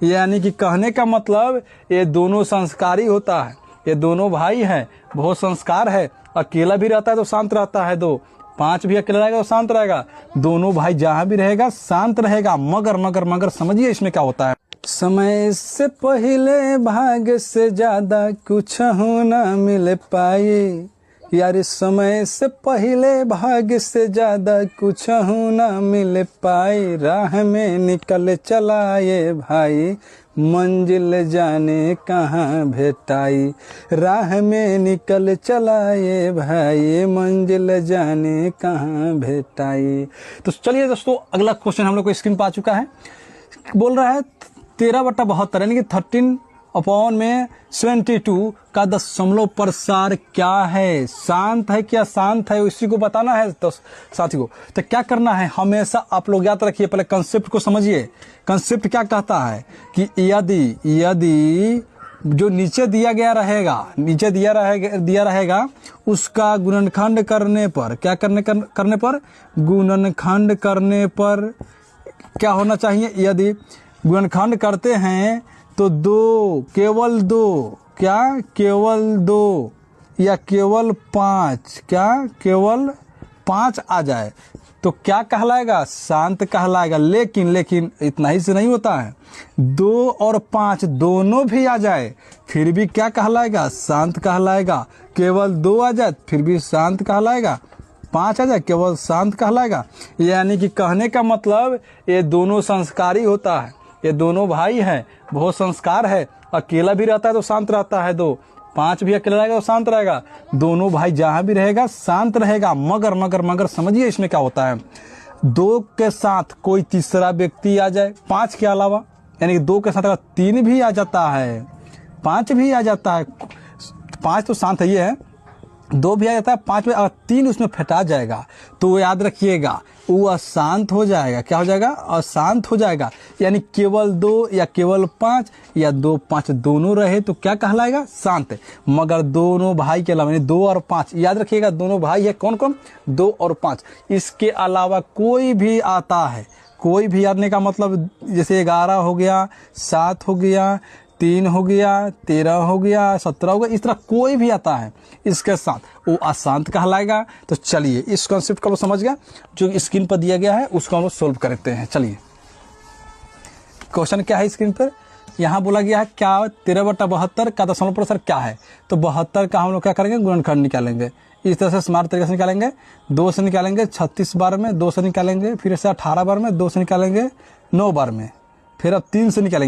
यानी कि कहने का मतलब ये दोनों संस्कारी होता है, ये दोनों भाई हैं, बहुत संस्कार है। अकेला भी रहता है तो शांत रहता है, 2 5 भी अकेला रहेगा तो शांत रहेगा। दोनों भाई जहां भी रहेगा शांत रहेगा। मगर मगर मगर समझिए इसमें क्या होता है। समय से पहले भाग्य से ज्यादा कुछ न मिल पाए यार, समय से पहले भाग्य से ज्यादा कुछ न मिल पाए। राह में निकल चलाए भाई, मंजिल जाने कहाँ भेटाई। राह में निकल चलाए भाई, मंजिल जाने कहाँ भेटाई। तो चलिए दोस्तों, अगला क्वेश्चन हम लोग को स्क्रीन पर आ चुका है। बोल रहा है 13/72 यानी कि 13/72 का दशमलव प्रसार क्या है? शांत है क्या शांत है, इसी को बताना है तो साथी को। तो क्या करना है, हमेशा आप लोग याद रखिए, पहले कंसेप्ट को समझिए। कंसेप्ट क्या कहता है कि यदि जो नीचे दिया रहेगा उसका गुणनखंड करने पर, क्या करने पर गुणनखंड करने पर क्या होना चाहिए। यदि गुणनखंड करते हैं तो केवल 2 या केवल 5 आ जाए तो क्या कहलाएगा? शांत कहलाएगा। लेकिन इतना ही से नहीं होता है, 2 और 5 दोनों भी आ जाए फिर भी क्या कहलाएगा? शांत कहलाएगा। केवल 2 आ जाए फिर भी शांत कहलाएगा, 5 आ जाए केवल शांत कहलाएगा। यानी कि कहने का मतलब ये दोनों संस्कारी होता है, ये दोनों भाई हैं, बहुत संस्कार है। अकेला भी रहता है तो शांत रहता है, 2 5 भी अकेला रहेगा तो शांत रहेगा। दोनों भाई जहां भी रहेगा शांत रहेगा। मगर मगर मगर समझिए इसमें क्या होता है। 2 के साथ कोई तीसरा व्यक्ति आ जाए 5 के अलावा, यानी कि 2 के साथ अगर 3 भी आ जाता है, 5 भी आ जाता है, 5 तो शांत है, ये है, 2 भी आ जाता है, 5 में अगर 3 उसमें फेटा जाएगा तो याद रखिएगा वो अशांत हो जाएगा। क्या हो जाएगा? अशांत हो जाएगा। यानी केवल 2 या केवल 5 या 2 5 दोनों रहे तो क्या कहलाएगा? शांत। मगर दोनों भाई के अलावा, यानी 2 और 5 याद रखिएगा, दोनों भाई है कौन कौन? 2 और 5। इसके अलावा कोई भी आता है, कोई भी आने का मतलब जैसे 11 हो गया, 7 हो गया, 3 हो गया, 13 हो गया, 17 हो गया, इस तरह कोई भी आता है इसके साथ वो अशांत कहलाएगा। तो चलिए इस कॉन्सेप्ट को समझ गया, जो स्क्रीन पर दिया गया है उसको हम लोग सोल्व करते हैं। चलिए क्वेश्चन क्या है स्क्रीन पर, यहाँ बोला गया है क्या 13/72 का दशमलव प्रसार क्या है। तो 72 का हम लोग क्या करेंगे? गुणनखंड निकालेंगे। इस तरह से स्मार्ट तरीके से निकालेंगे। 2 से निकालेंगे 36 बार में, 2 से निकालेंगे, फिर से 18 बार में, 2 से निकालेंगे 9 बार में, फिर अब 3 से निकालेंगे।